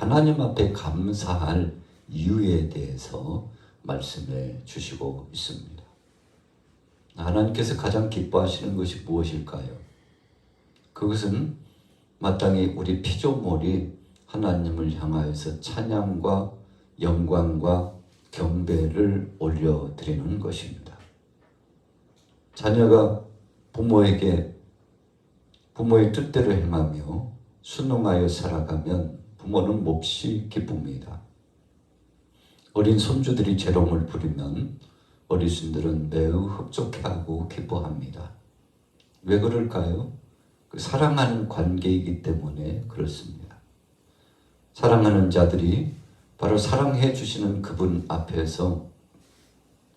하나님 앞에 감사할 이유에 대해서 말씀해 주시고 있습니다. 하나님께서 가장 기뻐하시는 것이 무엇일까요? 그것은 마땅히 우리 피조물이 하나님을 향하여서 찬양과 영광과 경배를 올려드리는 것입니다. 자녀가 부모에게 부모의 뜻대로 행하며 순응하여 살아가면 부모는 몹시 기쁩니다. 어린 손주들이 재롱을 부리면 어르신들은 매우 흡족해하고 기뻐합니다. 왜 그럴까요? 그 사랑하는 관계이기 때문에 그렇습니다. 사랑하는 자들이 바로 사랑해 주시는 그분 앞에서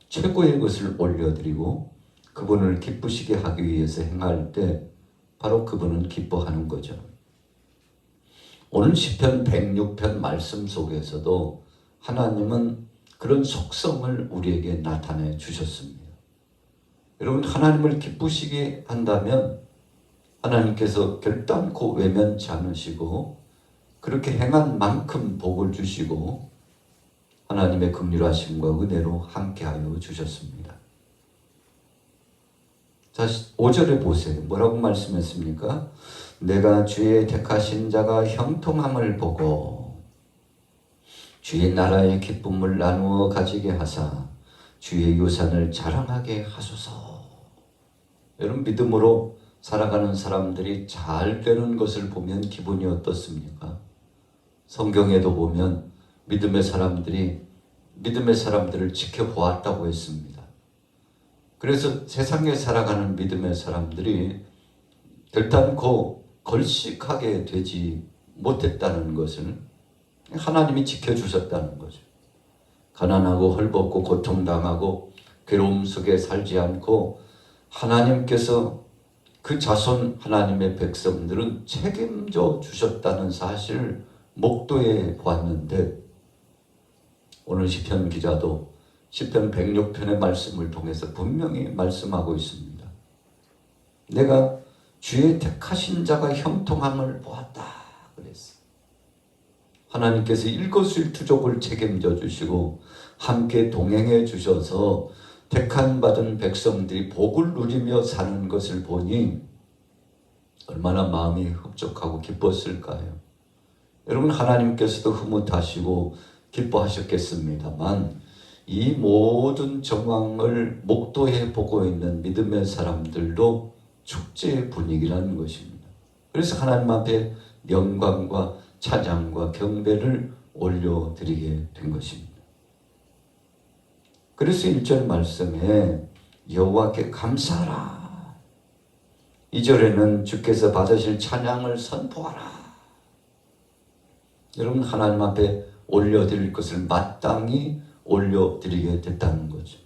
최고의 것을 올려드리고 그분을 기쁘시게 하기 위해서 행할 때 바로 그분은 기뻐하는 거죠. 오늘 시편 106편 말씀 속에서도 하나님은 그런 속성을 우리에게 나타내 주셨습니다. 여러분, 하나님을 기쁘시게 한다면 하나님께서 결단코 외면치 않으시고 그렇게 행한 만큼 복을 주시고 하나님의 긍휼하심과 은혜로 함께하여 주셨습니다. 자, 5절에 보세요. 뭐라고 말씀했습니까? 내가 주의 택하신 자가 형통함을 보고 주의 나라의 기쁨을 나누어 가지게 하사 주의 유산을 자랑하게 하소서. 여러분, 믿음으로 살아가는 사람들이 잘 되는 것을 보면 기분이 어떻습니까? 성경에도 보면 믿음의 사람들을 지켜보았다고 했습니다. 그래서 세상에 살아가는 믿음의 사람들이 결단코 걸식하게 되지 못했다는 것을 하나님이 지켜주셨다는 거죠. 가난하고 헐벗고 고통당하고 괴로움 속에 살지 않고 하나님께서 그 자손 하나님의 백성들은 책임져 주셨다는 사실을 목도해 보았는데 오늘 시편 기자도 시편 106편의 말씀을 통해서 분명히 말씀하고 있습니다. 내가 주의 택하신 자가 형통함을 보았다 그랬어요. 하나님께서 일거수일투족을 책임져 주시고 함께 동행해 주셔서 택한 받은 백성들이 복을 누리며 사는 것을 보니 얼마나 마음이 흡족하고 기뻤을까요? 여러분, 하나님께서도 흐뭇하시고 기뻐하셨겠습니다만 이 모든 정황을 목도해 보고 있는 믿음의 사람들도 축제의 분위기라는 것입니다. 그래서 하나님 앞에 영광과 찬양과 경배를 올려드리게 된 것입니다. 그래서 1절 말씀에 여호와께 감사하라. 2절에는 주께서 받으실 찬양을 선포하라. 여러분, 하나님 앞에 올려드릴 것을 마땅히 올려드리게 됐다는 거죠.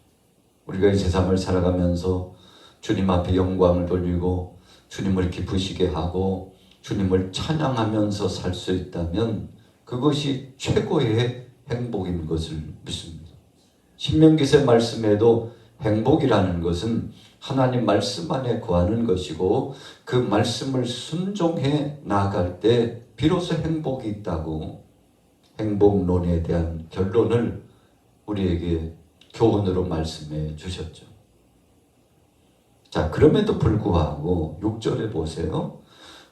우리가 이 세상을 살아가면서 주님 앞에 영광을 돌리고 주님을 기쁘시게 하고 주님을 찬양하면서 살 수 있다면 그것이 최고의 행복인 것을 믿습니다. 신명기서 말씀에도 행복이라는 것은 하나님 말씀 안에 거하는 것이고 그 말씀을 순종해 나아갈 때 비로소 행복이 있다고 행복론에 대한 결론을 우리에게 교훈으로 말씀해 주셨죠. 자, 그럼에도 불구하고 6절에 보세요.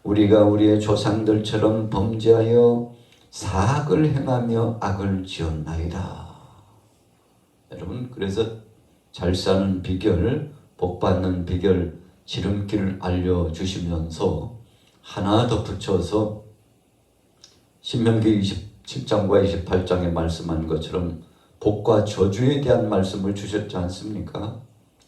우리가 우리의 조상들처럼 범죄하여 사악을 행하며 악을 지었나이다. 여러분, 그래서 잘 사는 비결, 복 받는 비결, 지름길을 알려주시면서 하나 더 붙여서 신명기 27장과 28장에 말씀한 것처럼 복과 저주에 대한 말씀을 주셨지 않습니까?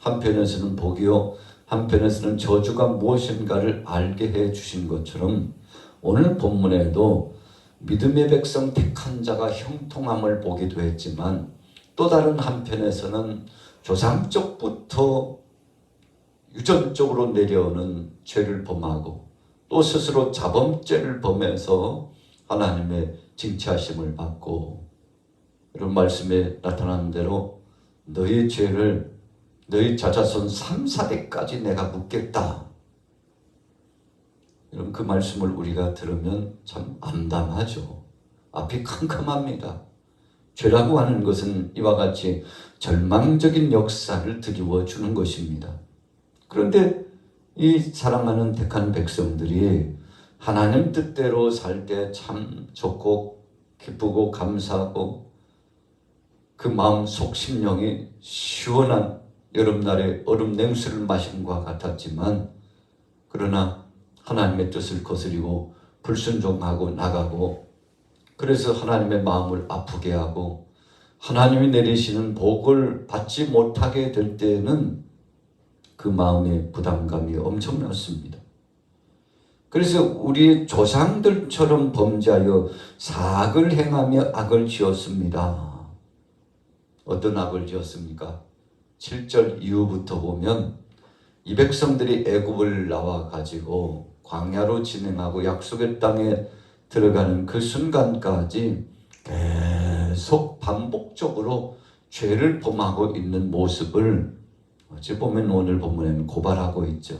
한편에서는 복이요, 한편에서는 저주가 무엇인가를 알게 해 주신 것처럼 오늘 본문에도 믿음의 백성 택한 자가 형통함을 보기도 했지만 또 다른 한편에서는 조상적부터 유전적으로 내려오는 죄를 범하고 또 스스로 자범죄를 범해서 하나님의 징치하심을 받고 이런 말씀에 나타난 대로 너의 죄를 너희 자자손 3, 4대까지 내가 묻겠다. 여러분, 그 말씀을 우리가 들으면 참 암담하죠. 앞이 캄캄합니다. 죄라고 하는 것은 이와 같이 절망적인 역사를 드리워 주는 것입니다. 그런데 이 사랑하는 택한 백성들이 하나님 뜻대로 살 때 참 좋고 기쁘고 감사하고 그 마음 속 심령이 시원한 여름날의 얼음 냉수를 마신 것 같았지만, 그러나 하나님의 뜻을 거스리고 불순종하고 나가고, 그래서 하나님의 마음을 아프게 하고 하나님이 내리시는 복을 받지 못하게 될 때에는 그 마음의 부담감이 엄청났습니다. 그래서 우리 조상들처럼 범죄하여 사악을 행하며 악을 지었습니다. 어떤 악을 지었습니까? 7절 이후부터 보면 이 백성들이 애굽을 나와 가지고 광야로 진행하고 약속의 땅에 들어가는 그 순간까지 계속 반복적으로 죄를 범하고 있는 모습을 어찌 보면 오늘 본문에는 고발하고 있죠.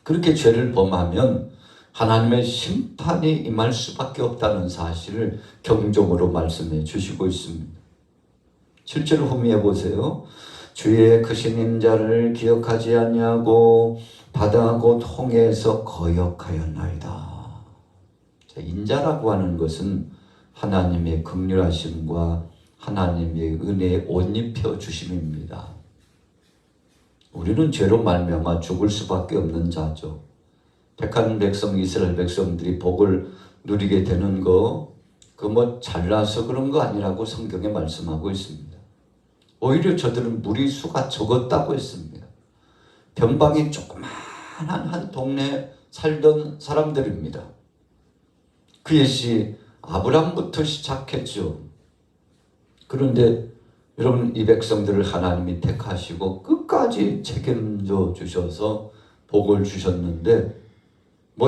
그렇게 죄를 범하면 하나님의 심판이 임할 수밖에 없다는 사실을 경종으로 말씀해 주시고 있습니다. 7절 후미에 보세요. 주의 크신 인자를 기억하지 아니하고 바다 곧 홍해에서 거역하였나이다. 인자라고 하는 것은 하나님의 긍휼하심과 하나님의 은혜에 옷 입혀 주심입니다. 우리는 죄로 말미암아 죽을 수밖에 없는 자죠. 택한 백성 이스라엘 백성들이 복을 누리게 되는 거, 그 잘나서 그런 거 아니라고 성경에 말씀하고 있습니다. 오히려 저들은 무리수가 적었다고 했습니다. 변방이 조그마한 한 동네에 살던 사람들입니다. 그 옛시 아브람부터 시작했죠. 그런데 여러분, 이 백성들을 하나님이 택하시고 끝까지 책임져 주셔서 복을 주셨는데,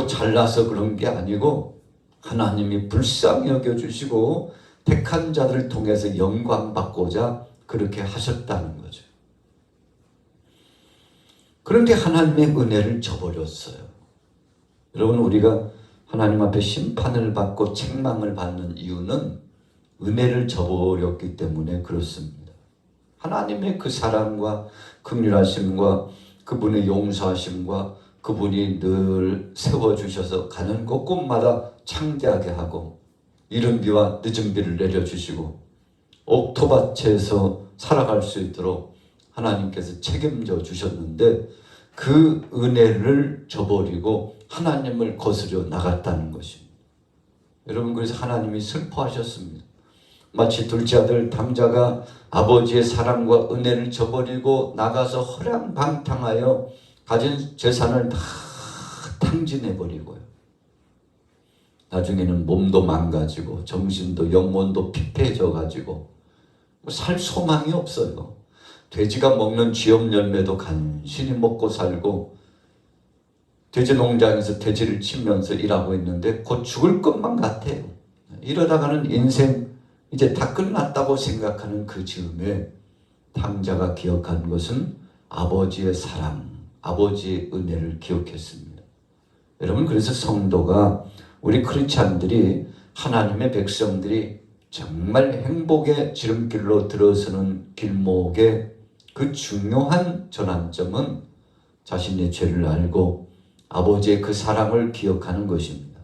잘나서 그런 게 아니고 하나님이 불쌍히 여겨주시고 택한 자들을 통해서 영광 받고자 그렇게 하셨다는 거죠. 그런데 하나님의 은혜를 저버렸어요. 여러분, 우리가 하나님 앞에 심판을 받고 책망을 받는 이유는 은혜를 저버렸기 때문에 그렇습니다. 하나님의 그 사랑과 긍휼하심과 그분의 용서하심과 그분이 늘 세워주셔서 가는 곳곳마다 창대하게 하고 이른 비와 늦은 비를 내려주시고 옥토밭에서 살아갈 수 있도록 하나님께서 책임져 주셨는데, 그 은혜를 저버리고 하나님을 거스려 나갔다는 것입니다. 여러분, 그래서 하나님이 슬퍼하셨습니다. 마치 둘째 아들 당자가 아버지의 사랑과 은혜를 저버리고 나가서 허랑방탕하여 가진 재산을 다 탕진해버리고요. 나중에는 몸도 망가지고 정신도 영혼도 피폐해져가지고 살 소망이 없어요. 돼지가 먹는 쥐염 열매도 간신히 먹고 살고 돼지 농장에서 돼지를 치면서 일하고 있는데 곧 죽을 것만 같아요. 이러다가는 인생 이제 다 끝났다고 생각하는 그 즈음에 탕자가 기억한 것은 아버지의 사랑, 아버지의 은혜를 기억했습니다. 여러분, 그래서 성도가, 우리 크리스찬들이, 하나님의 백성들이 정말 행복의 지름길로 들어서는 길목의 그 중요한 전환점은 자신의 죄를 알고 아버지의 그 사랑을 기억하는 것입니다.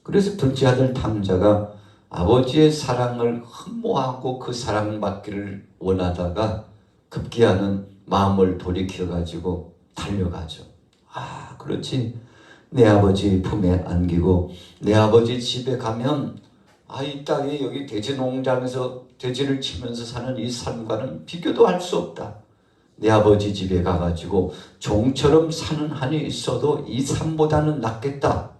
그래서 둘째 아들 탕자가 아버지의 사랑을 흠모하고 그 사랑받기를 원하다가 급기야는 마음을 돌이켜가지고 달려가죠. 그렇지. 내 아버지 품에 안기고 내 아버지 집에 가면 이 땅에 여기 돼지 농장에서 돼지를 치면서 사는 이 삶과는 비교도 할 수 없다. 내 아버지 집에 가가지고 종처럼 사는 한이 있어도 이 삶보다는 낫겠다.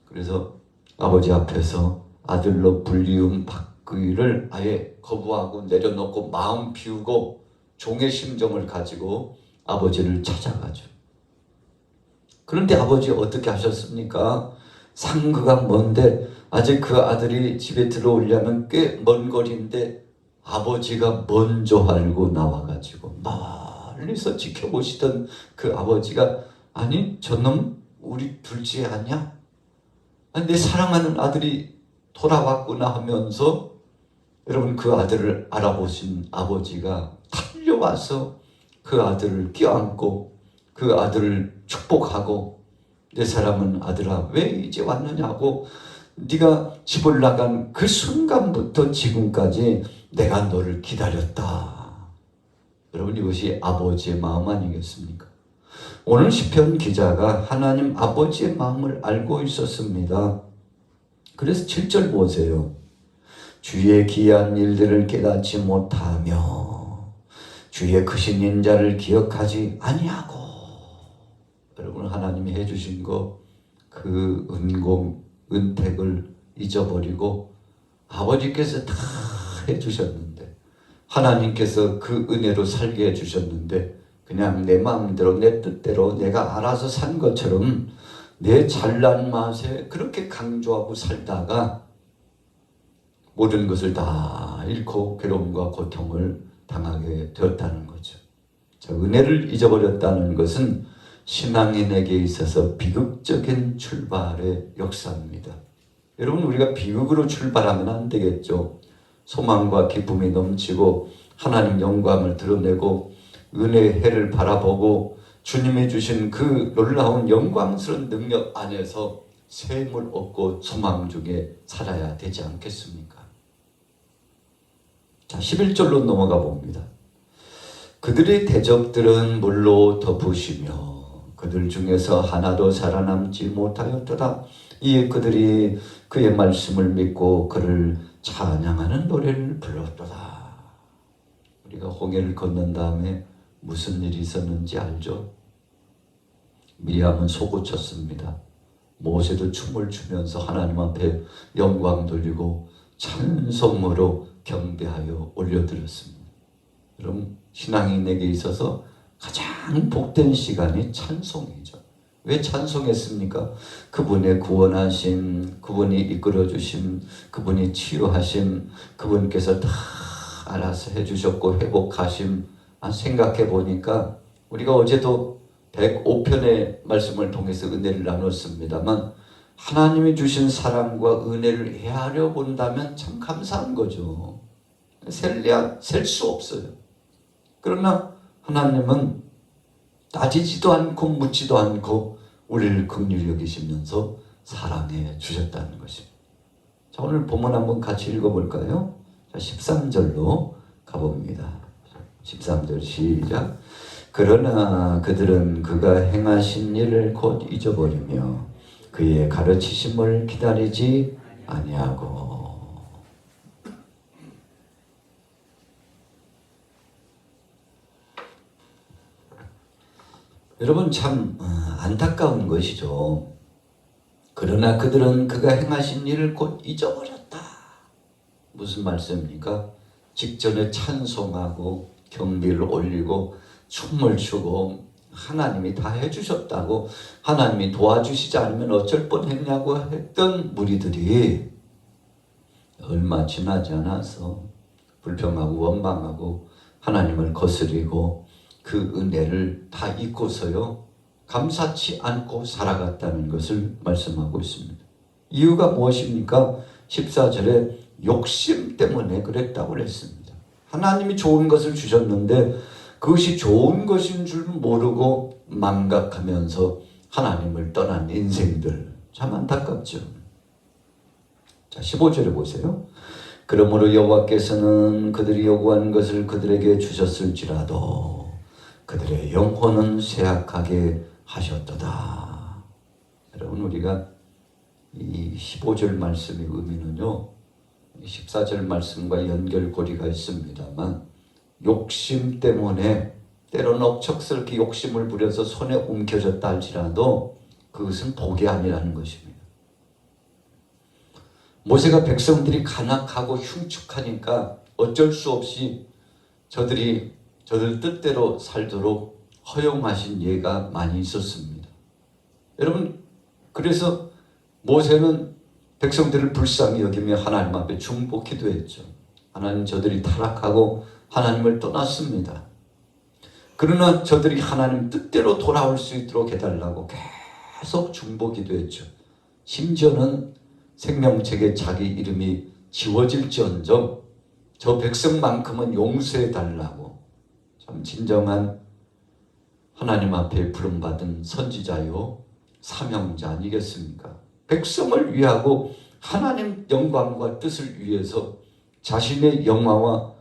그래서 아버지 앞에서 아들로 불리움 받기를 아예 거부하고 내려놓고 마음 비우고 종의 심정을 가지고 아버지를 찾아가죠. 그런데 아버지 어떻게 하셨습니까? 상거가 먼데 아직 그 아들이 집에 들어오려면 꽤 먼 거리인데 아버지가 먼저 알고 나와가지고 멀리서 지켜보시던 그 아버지가, 아니 저놈 우리 둘째 아니야? 아니, 내 사랑하는 아들이 돌아왔구나 하면서 여러분 그 아들을 알아보신 아버지가 달려와서 그 아들을 껴안고 그 아들을 축복하고 내 사랑하는 아들아 왜 이제 왔느냐고 네가 집을 나간 그 순간부터 지금까지 내가 너를 기다렸다. 여러분 이것이 아버지의 마음 아니겠습니까? 오늘 시편 기자가 하나님 아버지의 마음을 알고 있었습니다. 그래서 7절 보세요. 주의 기이한 일들을 깨닫지 못하며 주의 크신 인자를 기억하지 아니하고. 여러분 하나님이 해주신 거 그 은택을 잊어버리고 아버지께서 다 해주셨는데 하나님께서 그 은혜로 살게 해주셨는데 그냥 내 마음대로 내 뜻대로 내가 알아서 산 것처럼 내 잘난 맛에 그렇게 강조하고 살다가 모든 것을 다 잃고 괴로움과 고통을 당하게 되었다는 거죠. 자, 은혜를 잊어버렸다는 것은 신앙인에게 있어서 비극적인 출발의 역사입니다. 여러분 우리가 비극으로 출발하면 안 되겠죠. 소망과 기쁨이 넘치고 하나님 영광을 드러내고 은혜의 해를 바라보고 주님이 주신 그 놀라운 영광스러운 능력 안에서 샘을 얻고 소망 중에 살아야 되지 않겠습니까? 자, 11절로 넘어가 봅니다. 그들의 대적들은 물로 덮으시며 그들 중에서 하나도 살아남지 못하였도다. 이에 그들이 그의 말씀을 믿고 그를 찬양하는 노래를 불렀도다. 우리가 홍해를 건넌 다음에 무슨 일이 있었는지 알죠? 미리암은 솟구쳤습니다. 모세도 춤을 추면서 하나님 앞에 영광 돌리고 찬송으로 경배하여 올려드렸습니다. 여러분 신앙인에게 있어서 가장 복된 시간이 찬송이죠. 왜 찬송했습니까? 그분의 구원하심, 그분이 이끌어주심, 그분이 치유하심, 그분께서 다 알아서 해주셨고 회복하심. 생각해 보니까 우리가 어제도 105편의 말씀을 통해서 은혜를 나눴습니다만 하나님이 주신 사랑과 은혜를 헤아려 본다면 참 감사한 거죠. 셀 수 없어요. 그러나 하나님은 따지지도 않고 묻지도 않고 우리를 긍휼히 여기시면서 사랑해 주셨다는 것입니다. 자, 오늘 본문 한번 같이 읽어볼까요? 자, 13절로 가봅니다. 13절 시작. 그러나 그들은 그가 행하신 일을 곧 잊어버리며 그의 가르치심을 기다리지 아니하고. 여러분 참 안타까운 것이죠. 그러나 그들은 그가 행하신 일을 곧 잊어버렸다. 무슨 말씀입니까? 직전에 찬송하고 경비를 올리고 춤을 추고 하나님이 다 해주셨다고 하나님이 도와주시지 않으면 어쩔 뻔했냐고 했던 무리들이 얼마 지나지 않아서 불평하고 원망하고 하나님을 거스리고 그 은혜를 다 잊고서요 감사치 않고 살아갔다는 것을 말씀하고 있습니다. 이유가 무엇입니까? 14절에 욕심 때문에 그랬다고 했습니다. 하나님이 좋은 것을 주셨는데 그것이 좋은 것인 줄 모르고 망각하면서 하나님을 떠난 인생들 참 안타깝죠. 자, 15절에 보세요. 그러므로 여호와께서는 그들이 요구한 것을 그들에게 주셨을지라도 그들의 영혼은 쇠약하게 하셨도다. 여러분 우리가 이 15절 말씀의 의미는요 14절 말씀과 연결고리가 있습니다만 욕심 때문에 때로는 억척스럽게 욕심을 부려서 손에 움켜졌다 할지라도 그것은 복이 아니라는 것입니다. 모세가 백성들이 간악하고 흉측하니까 어쩔 수 없이 저들 뜻대로 살도록 허용하신 예가 많이 있었습니다. 여러분 그래서 모세는 백성들을 불쌍히 여기며 하나님 앞에 중보 기도했죠. 하나님 저들이 타락하고 하나님을 떠났습니다. 그러나 저들이 하나님 뜻대로 돌아올 수 있도록 해달라고 계속 중보 기도했죠. 심지어는 생명책에 자기 이름이 지워질지언정 저 백성만큼은 용서해 달라고. 참 진정한 하나님 앞에 부름받은 선지자요 사명자 아니겠습니까? 백성을 위하고 하나님 영광과 뜻을 위해서 자신의 영화와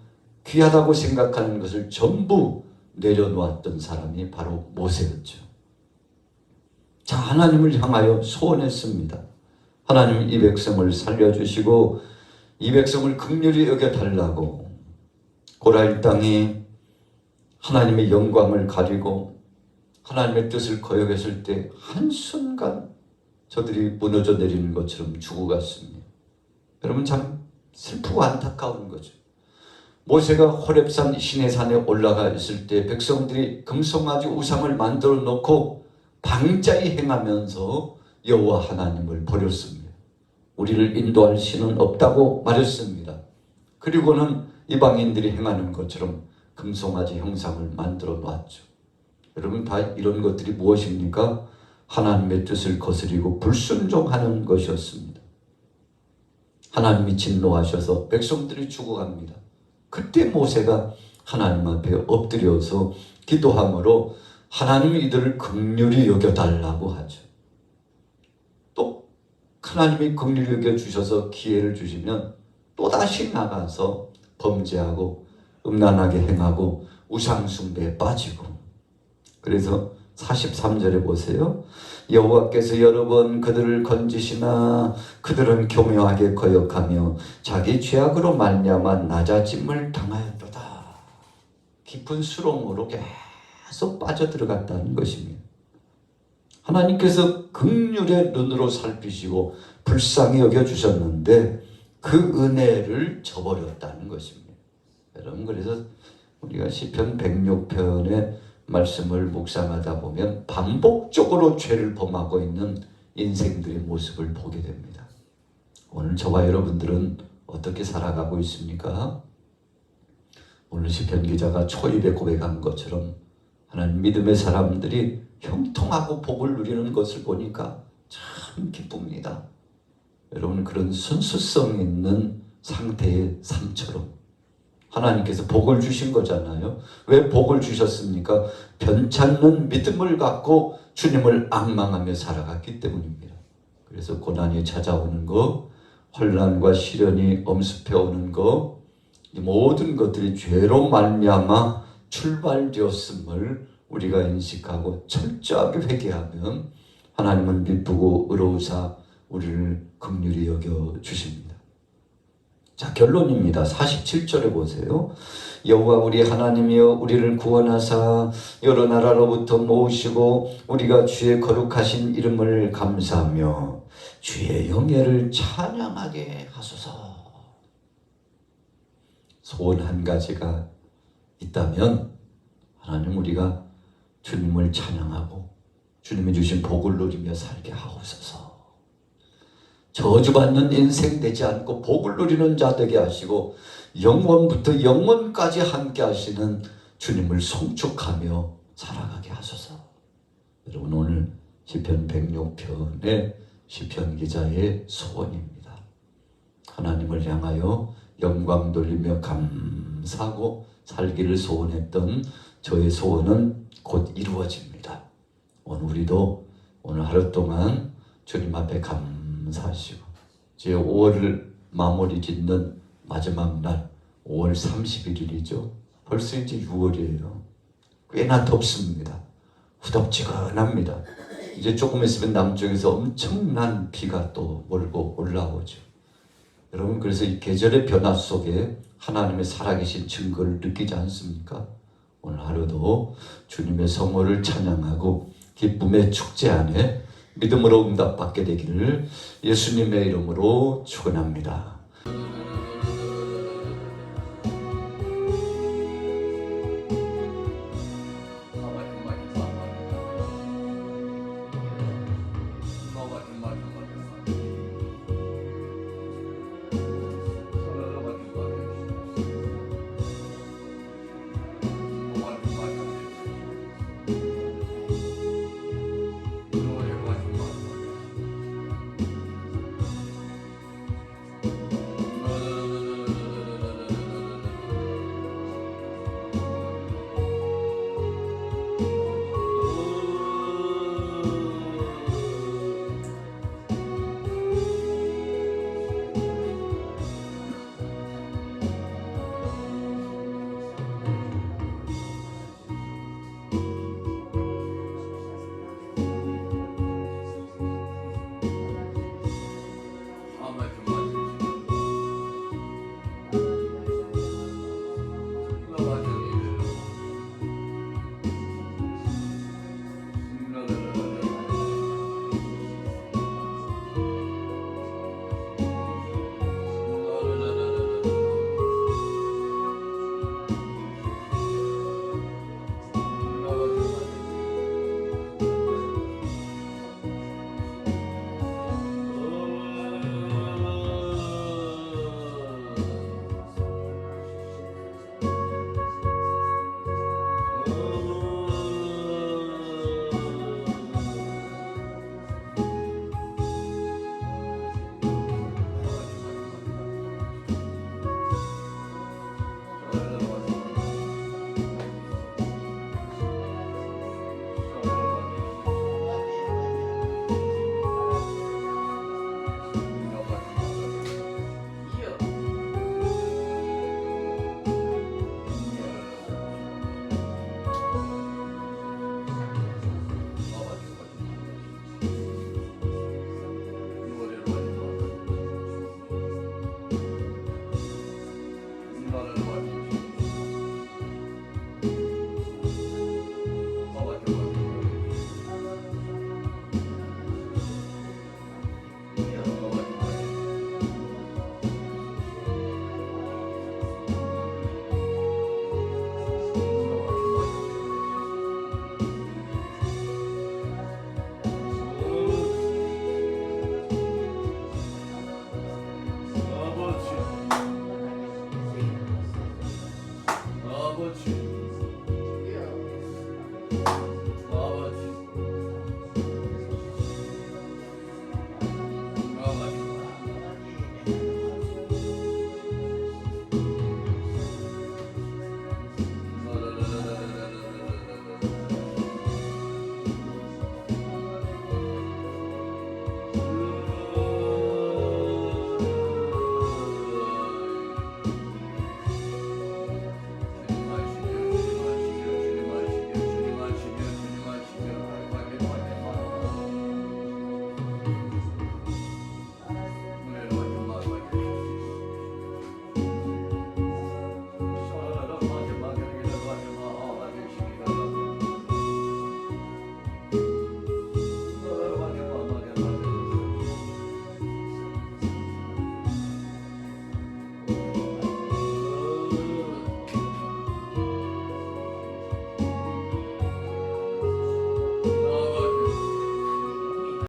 귀하다고 생각하는 것을 전부 내려놓았던 사람이 바로 모세였죠. 자, 하나님을 향하여 소원했습니다. 하나님 이 백성을 살려주시고 이 백성을 긍휼히 여겨달라고. 고라일 땅이 하나님의 영광을 가리고 하나님의 뜻을 거역했을 때 한순간 저들이 무너져 내리는 것처럼 죽어갔습니다. 여러분 참 슬프고 안타까운 거죠. 모세가 호렙산 시내산에 올라가 있을 때 백성들이 금송아지 우상을 만들어 놓고 방자히 행하면서 여호와 하나님을 버렸습니다. 우리를 인도할 신은 없다고 말했습니다. 그리고는 이방인들이 행하는 것처럼 금송아지 형상을 만들어 놨죠. 여러분 다 이런 것들이 무엇입니까? 하나님의 뜻을 거스리고 불순종하는 것이었습니다. 하나님이 진노하셔서 백성들이 죽어갑니다. 그때 모세가 하나님 앞에 엎드려서 기도함으로 하나님이 이들을 긍휼히 여겨달라고 하죠. 또 하나님이 긍휼히 여겨주셔서 기회를 주시면 또다시 나가서 범죄하고 음란하게 행하고 우상숭배에 빠지고. 그래서 43절에 보세요. 여호와께서 여러 번 그들을 건지시나 그들은 교묘하게 거역하며 자기 죄악으로 말미암아 낮아짐을 당하였도다. 깊은 수렁으로 계속 빠져들어갔다는 것입니다. 하나님께서 긍휼의 눈으로 살피시고 불쌍히 여겨주셨는데 그 은혜를 저버렸다는 것입니다. 여러분 그래서 우리가 시편 106편의 말씀을 묵상하다 보면 반복적으로 죄를 범하고 있는 인생들의 모습을 보게 됩니다. 오늘 저와 여러분들은 어떻게 살아가고 있습니까? 오늘 시편 기자가 초입에 고백한 것처럼 하나님 믿음의 사람들이 형통하고 복을 누리는 것을 보니까 참 기쁩니다. 여러분 그런 순수성 있는 상태의 삶처럼 하나님께서 복을 주신 거잖아요. 왜 복을 주셨습니까? 변찮는 믿음을 갖고 주님을 앙망하며 살아갔기 때문입니다. 그래서 고난이 찾아오는 거, 환난과 시련이 엄습해 오는 거, 이 모든 것들이 죄로 말미암아 출발되었음을 우리가 인식하고 철저하게 회개하면 하나님은 기쁘고 의로우사 우리를 긍휼히 여겨 주십니다. 자, 결론입니다. 47절에 보세요. 여호와 우리 하나님이여 우리를 구원하사 여러 나라로부터 모으시고 우리가 주의 거룩하신 이름을 감사하며 주의 영예를 찬양하게 하소서. 소원 한 가지가 있다면 하나님 우리가 주님을 찬양하고 주님이 주신 복을 누리며 살게 하옵소서. 저주받는 인생 되지 않고 복을 누리는 자 되게 하시고 영원부터 영원까지 함께 하시는 주님을 송축하며 살아가게 하소서. 여러분 오늘 시편 106편의 시편 기자의 소원입니다. 하나님을 향하여 영광 돌리며 감사하고 살기를 소원했던 저의 소원은 곧 이루어집니다. 오늘 우리도 오늘 하루 동안 주님 앞에 감사하시고 제 5월을 마무리 짓는 마지막 날 5월 31일이죠. 벌써 이제 6월이에요. 꽤나 덥습니다. 후덥지근합니다. 이제 조금 있으면 남쪽에서 엄청난 비가 또 몰고 올라오죠. 여러분 그래서 이 계절의 변화 속에 하나님의 살아계신 증거를 느끼지 않습니까? 오늘 하루도 주님의 성호를 찬양하고 기쁨의 축제 안에 믿음으로 응답받게 되기를 예수님의 이름으로 축원합니다.